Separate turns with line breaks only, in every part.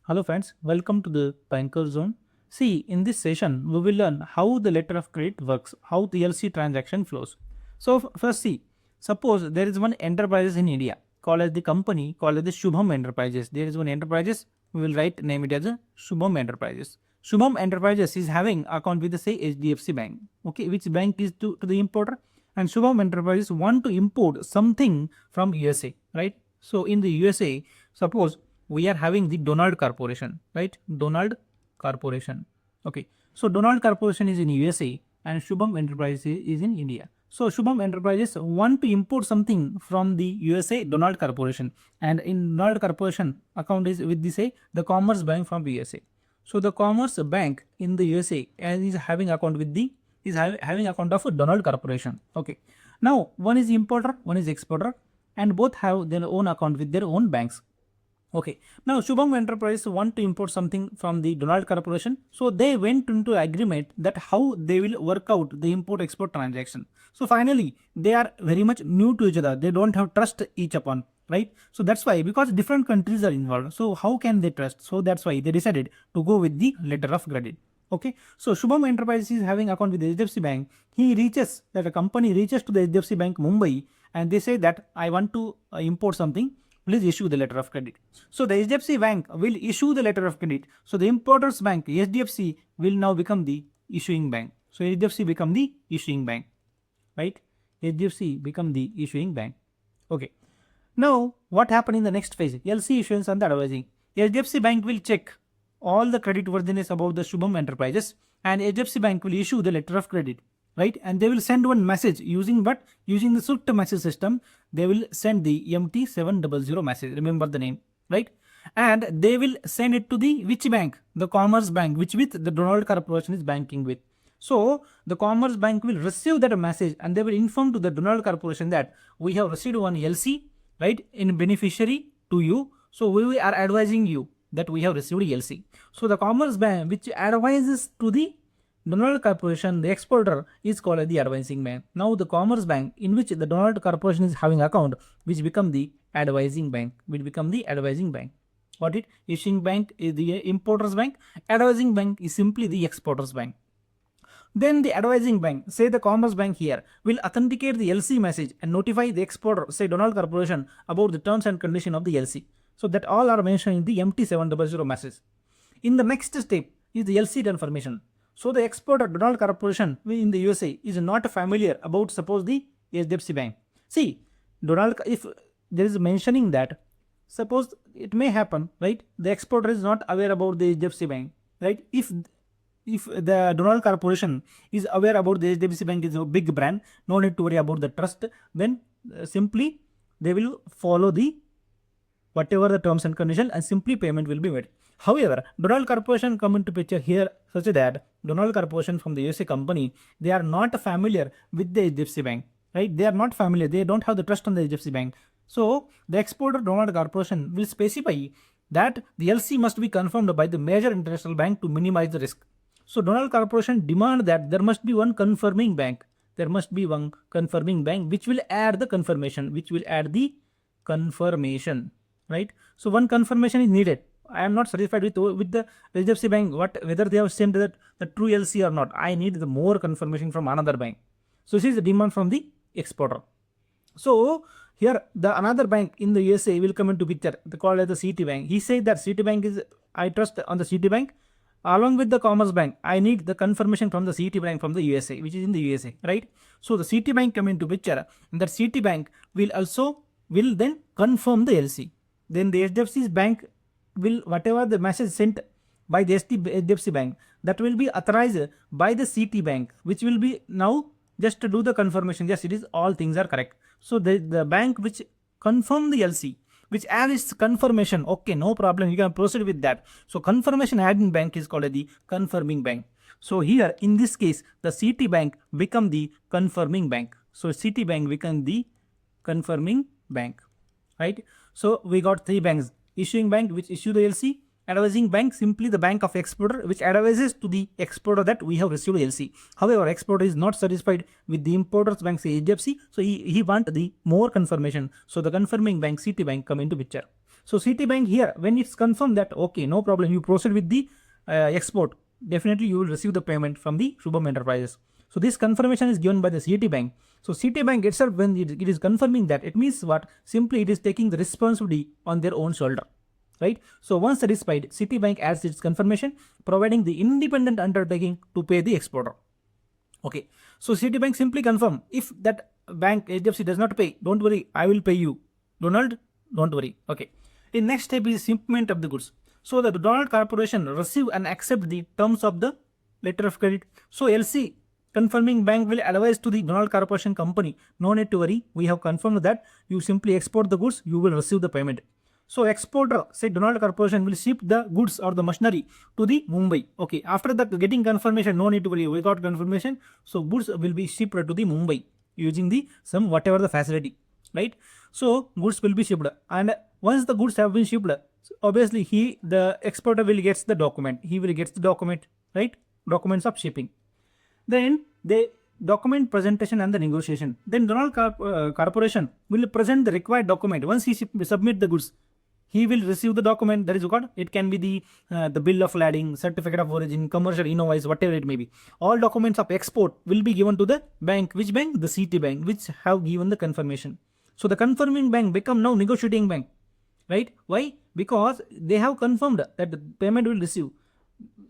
Hello friends, welcome to the Banker Zone. See, in this session, we will learn how the letter of credit works, how the LC transaction flows. So first see, suppose there is one enterprise in India, called as the company, called as the Shubham Enterprises. There is one enterprises, we will name it as a Shubham Enterprises. Shubham Enterprises is having account with the say HDFC Bank. Okay, which bank is to the importer? And Shubham Enterprises want to import something from USA, right? So in the USA, suppose we are having the Donald Corporation, right? Donald Corporation. Okay. So Donald Corporation is in USA and Shubham Enterprises is in India. So Shubham Enterprises want to import something from the USA Donald Corporation, and in Donald Corporation account is with the say the Commerce Bank from USA. So the Commerce Bank in the USA and is having account with the having account of a Donald Corporation. Okay. Now one is importer, one is exporter, and both have their own account with their own banks. Okay. Now Shubham Enterprise want to import something from the Donald Corporation. So they went into agreement that how they will work out the import-export transaction. So finally, they are very much new to each other. They don't have trust each upon, right? So that's why, because different countries are involved. So how can they trust? So that's why they decided to go with the letter of credit. Okay. So Shubham Enterprises is having account with the HDFC Bank. He reaches that a company reaches to the HDFC Bank Mumbai and they say that I want to import something, please issue the letter of credit. So the HDFC Bank will issue the letter of credit. So the importers bank HDFC will now become the issuing bank. So HDFC become the issuing bank, right? HDFC become the issuing bank. Okay. Now what happened in the next phase? LC issuance and the advising. HDFC Bank will check all the credit worthiness about the Shubham Enterprises, and HDFC Bank will issue the letter of credit, right? And they will send one message using what? Using the Swift message system. They will send the MT700 message. Remember the name, right? And they will send it to the which bank? The Commerce Bank, which with the Donald Corporation is banking with. So the Commerce Bank will receive that message and they will inform to the Donald Corporation that we have received one LC, right, in beneficiary to you. So we are advising you that we have received LC. So the Commerce Bank, which advises to the Donald Corporation, the exporter, is called the advising bank. Now the Commerce Bank, in which the Donald Corporation is having account, which become the advising bank, will become the advising bank. What it? Issuing bank is the importers bank. Advising bank is simply the exporters bank. Then the advising bank, say the Commerce Bank here, will authenticate the LC message and notify the exporter, say Donald Corporation, about the terms and condition of the LC. So that all are mentioned in the MT700 message. In the next step is the LC confirmation. So the exporter Donald Corporation in the USA is not familiar about suppose the HDFC Bank. See, Donald, if there is mentioning that suppose it may happen, right? The exporter is not aware about the HDFC Bank, right? If the Donald Corporation is aware about the HDFC Bank is a big brand, no need to worry about the trust, then simply they will follow the whatever the terms and conditions and simply payment will be made. However, Donald Corporation come into picture here such that Donald Corporation from the USA company, they are not familiar with the HDFC Bank, right? They are not familiar. They don't have the trust on the HDFC Bank. So the exporter Donald Corporation will specify that the LC must be confirmed by the major international bank to minimize the risk. So Donald Corporation demand that there must be one confirming bank. There must be one confirming bank which will add the confirmation, right? So one confirmation is needed. I am not satisfied with the HDFC Bank, whether they have sent the true LC or not. I need the more confirmation from another bank. So this is the demand from the exporter. So here the another bank in the USA will come into picture. They call it the Citibank. He said that Citibank is, I trust on the Citibank. Along with the Commerce Bank, I need the confirmation from the Citibank from the USA, which is in the USA, right? So the Citibank come into picture, and that Citibank will then confirm the LC. Then the HDFC Bank will, whatever the message sent by the HDFC Bank, that will be authorized by the Citibank, which will be now just to do the confirmation. Yes, it is all things are correct. So the bank which confirm the LC, which adds confirmation, okay, no problem, you can proceed with that. So confirmation adding bank is called the confirming bank. So here in this case, the Citibank become the confirming bank. So Citibank become the confirming bank, right? So we got three banks: issuing bank which issue the LC, advising bank simply the bank of exporter which advises to the exporter that we have received LC. However, exporter is not satisfied with the importer's bank, say HDFC, so he want the more confirmation. So the confirming bank Citibank come into picture. So Citibank here, when it's confirmed that okay, no problem, you proceed with the export, definitely you will receive the payment from the Shubham Enterprises. So this confirmation is given by the Citibank. So Citibank itself, when it is confirming that, it means what? Simply it is taking the responsibility on their own shoulder, right? So once satisfied, Citibank adds its confirmation, providing the independent undertaking to pay the exporter. Okay, so Citibank simply confirm, if that bank HDFC does not pay, don't worry, I will pay you. Donald, don't worry. Okay. The next step is shipment of the goods. So the Donald Corporation receive and accept the terms of the letter of credit. So LC confirming bank will advise to the Donald Corporation company, no need to worry, we have confirmed that you simply export the goods, you will receive the payment. So exporter, say Donald Corporation, will ship the goods or the machinery to the Mumbai. Okay, after that getting confirmation, no need to worry, we got confirmation. So goods will be shipped to the Mumbai using the some whatever the facility, right? So goods will be shipped, and once the goods have been shipped, obviously the exporter will get the document. He will get the document, right? Documents of shipping. Then the document presentation and the negotiation. Then Donald Corporation will present the required document. Once he submit the goods, he will receive the document. That is what it can be the bill of lading, certificate of origin, commercial invoice, whatever it may be. All documents of export will be given to the bank. Which bank? The Citibank, which have given the confirmation. So the confirming bank become now negotiating bank, right? Why? Because they have confirmed that the payment will receive.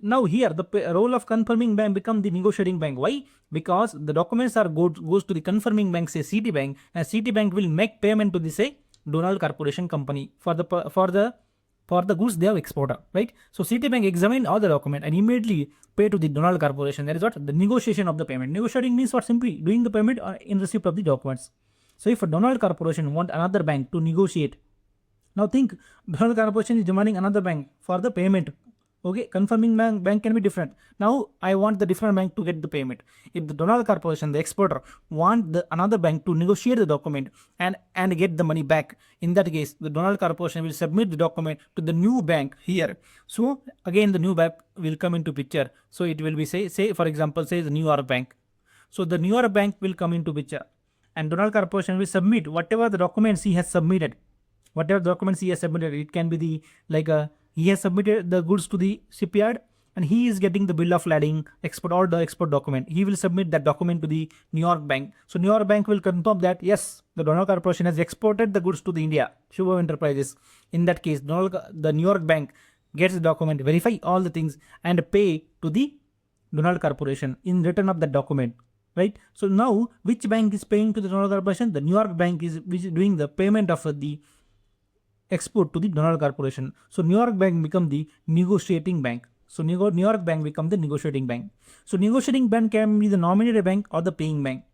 Now here the role of confirming bank become the negotiating bank. Why? Because the documents are goes to the confirming bank, say Citibank, and Citibank will make payment to the say Donald Corporation company for the goods they have exported, right? So Citibank examine all the document and immediately pay to the Donald Corporation. That is what? The negotiation of the payment. Negotiating means what? Simply doing the payment in receipt of the documents. So if a Donald Corporation want another bank to negotiate, now think Donald Corporation is demanding another bank for the payment. Okay, confirming bank can be different. Now I want the different bank to get the payment. If the Donald Corporation, the exporter, want another bank to negotiate the document and get the money back, in that case the Donald Corporation will submit the document to the new bank here. So again the new bank will come into picture. So it will be say for example, say the New York Bank. So the New York Bank will come into picture, and Donald Corporation will submit whatever the documents he has submitted. Whatever documents he has submitted, it can be the he has submitted the goods to the shipyard, and he is getting the bill of lading, export or the export document. He will submit that document to the New York Bank. So New York Bank will confirm that yes, the Donald Corporation has exported the goods to the India, Shubham Enterprises. In that case, the New York Bank gets the document, verify all the things, and pay to the Donald Corporation in return of that document. Right? So now, which bank is paying to the Donald Corporation? The New York Bank is doing the payment of the export to the Donald Corporation. So New York Bank become the negotiating bank. So New York Bank become the negotiating bank. So negotiating bank can be the nominated bank or the paying bank.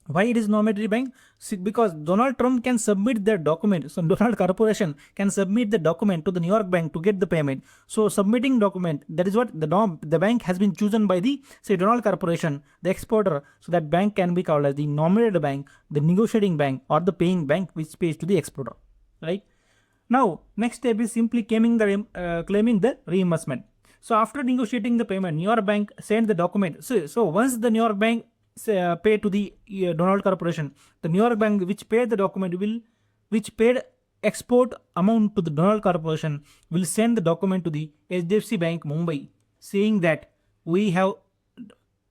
Why it is nominated bank? See, because Donald Trump can submit their document. So Donald Corporation can submit the document to the New York Bank to get the payment. So submitting document, that is what the bank has been chosen by the say Donald Corporation, the exporter. So that bank can be called as the nominated bank, the negotiating bank, or the paying bank, which pays to the exporter. Right? Now, next step is simply claiming the reimbursement. So after negotiating the payment, New York Bank send the document. So once the New York Bank pay to the Donald Corporation, the New York Bank which paid the document which paid export amount to the Donald Corporation will send the document to the HDFC Bank Mumbai, saying that we have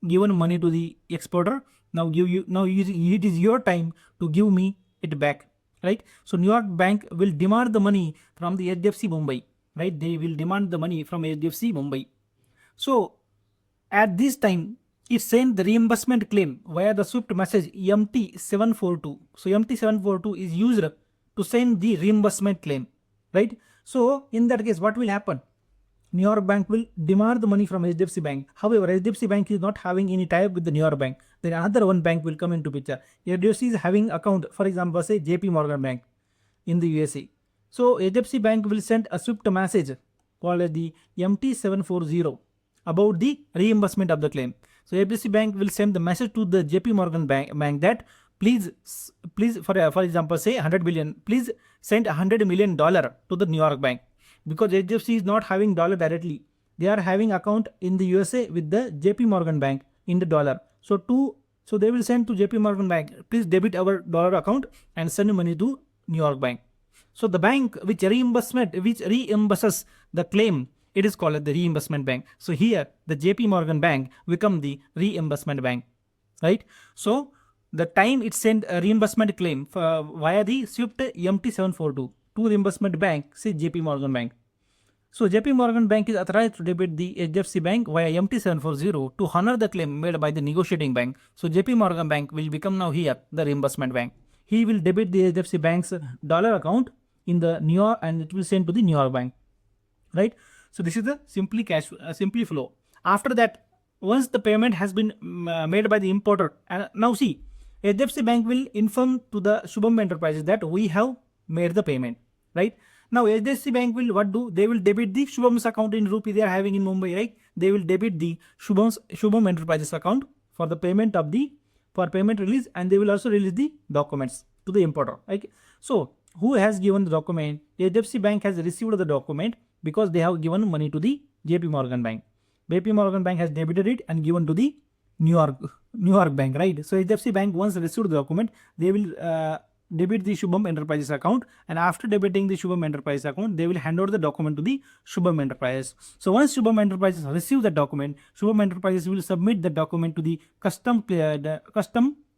given money to the exporter. Now it is your time to give me it back. Right? So New York Bank will demand the money from the HDFC Mumbai. Right? They will demand the money from HDFC Mumbai. So at this time, it sent the reimbursement claim via the Swift message MT742. So MT742 is used to send the reimbursement claim. Right? So in that case, what will happen? New York Bank will demand the money from HDFC Bank. However, HDFC Bank is not having any tie-up with the New York Bank. Then another one bank will come into picture. HDFC is having account, for example, say JP Morgan Bank in the USA. So HDFC Bank will send a Swift message called as the MT740 about the reimbursement of the claim. So HDFC Bank will send the message to the JP Morgan Bank that please for example, say 100 billion, please send $100 million to the New York Bank. Because HDFC is not having dollar directly, they are having account in the USA with the JP Morgan Bank in the dollar. So they will send to JP Morgan Bank, please debit our dollar account and send money to New York Bank. So the bank which reimburses the claim, it is called the reimbursement bank. So here the JP Morgan Bank become the reimbursement bank, right? So the time it sent a reimbursement claim via the SWIFT MT742 to reimbursement bank, say JP Morgan Bank. So JP Morgan Bank is authorized to debit the HDFC Bank via MT740 to honor the claim made by the negotiating bank. So JP Morgan Bank will become now here the reimbursement bank. He will debit the HDFC Bank's dollar account in the New York and it will send to the New York Bank, right? So this is the simply flow. After that, once the payment has been made by the importer, and now see, HDFC Bank will inform to the Shubham Enterprises that we have made the payment, right? Now HDFC Bank will what do? They will debit the Shubham's account in rupee they are having in Mumbai, right? They will debit the Shubham Enterprises account for the payment of the payment release, and they will also release the documents to the importer. Right? So who has given the document? HDFC Bank has received the document because they have given money to the JP Morgan Bank. JP Morgan Bank has debited it and given to the New York Bank, right? So HDFC Bank once received the document, they will debit the Shubham Enterprises account, and after debiting the Shubham Enterprises account, they will hand over the document to the Shubham Enterprises. So once Shubham Enterprises receive the document, Shubham Enterprises will submit the document to the custom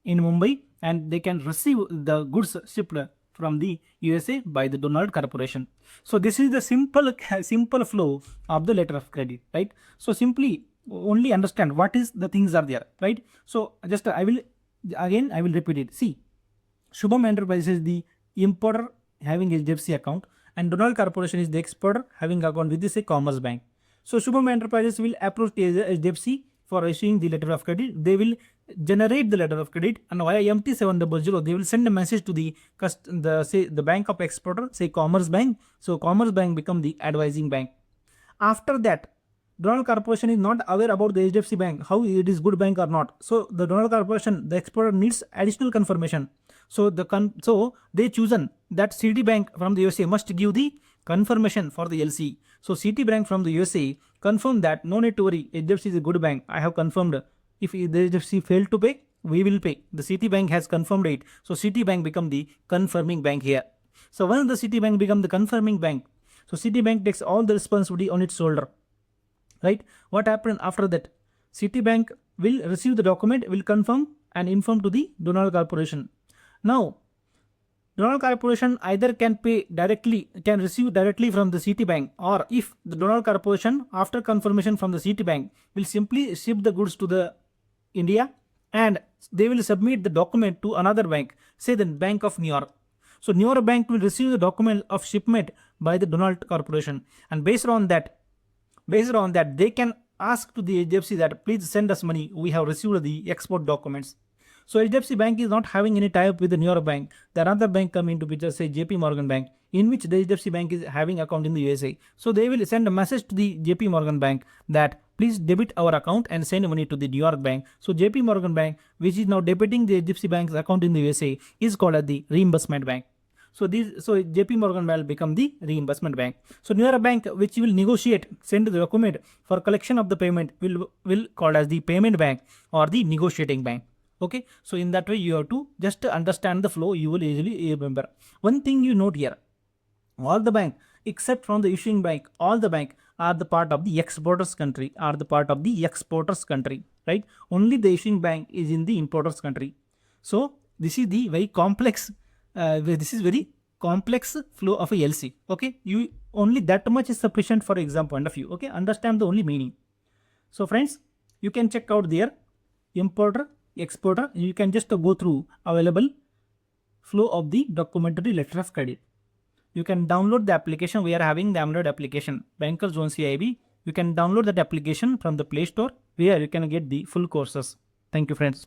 in Mumbai, and they can receive the goods shipped from the USA by the Donald Corporation. So this is the simple flow of the letter of credit, right? So simply only understand what is the things are there, right? So just I will repeat it. See, Shubham Enterprises is the importer having HDFC account, and Donald Corporation is the exporter having account with this Commerce Bank. So Shubham Enterprises will approach the HDFC for issuing the letter of credit. They will generate the letter of credit, and via MT700 they will send a message to the bank of exporter, say Commerce Bank. So Commerce Bank become the advising bank. After that, Donald Corporation is not aware about the HDFC Bank, how it is good bank or not. So the Donald Corporation, the exporter needs additional confirmation. So they chosen that Citibank from the USA must give the confirmation for the LC. So Citibank from the USA confirmed that no need to worry, HDFC is a good bank. I have confirmed. If the HDFC failed to pay, we will pay. The Citibank has confirmed it. So Citibank become the confirming bank here. So once the Citibank become the confirming bank, so Citibank takes all the responsibility on its shoulder. Right? What happened after that? Citibank will receive the document, will confirm and inform to the Donald Corporation. Now, Donald Corporation either can receive directly from the Citibank, or if the Donald Corporation, after confirmation from the Citibank, will simply ship the goods to the India, and they will submit the document to another bank, say the Bank of New York. So New York Bank will receive the document of shipment by the Donald Corporation, and based on that, they can ask to the HDFC that please send us money. We have received the export documents. So HDFC Bank is not having any tie-up with the New York Bank. The another bank come into picture, say JP Morgan Bank, in which the HDFC Bank is having account in the USA. So they will send a message to the JP Morgan Bank that please debit our account and send money to the New York Bank. So JP Morgan Bank, which is now debiting the HDFC Bank's account in the USA, is called as the reimbursement bank. So JP Morgan will become the reimbursement bank. So New York Bank, which will negotiate, send the document for collection of the payment, will called as the payment bank or the negotiating bank. Okay, so in that way you have to just understand the flow. You will easily remember. One thing you note here: all the bank except from the issuing bank, all the bank are the part of the exporters country. Right? Only the issuing bank is in the importers country. So this is the very complex. This is very complex flow of a LC. Okay, you only that much is sufficient for exam point of view. Okay, understand the only meaning. So friends, you can check out there importer, exporter. You can just go through available flow of the documentary letter of credit. You can download the application. We are having the Android application, Bankers Zone CIB. You can download that application from the Play Store, where you can get the full courses. Thank you, friends.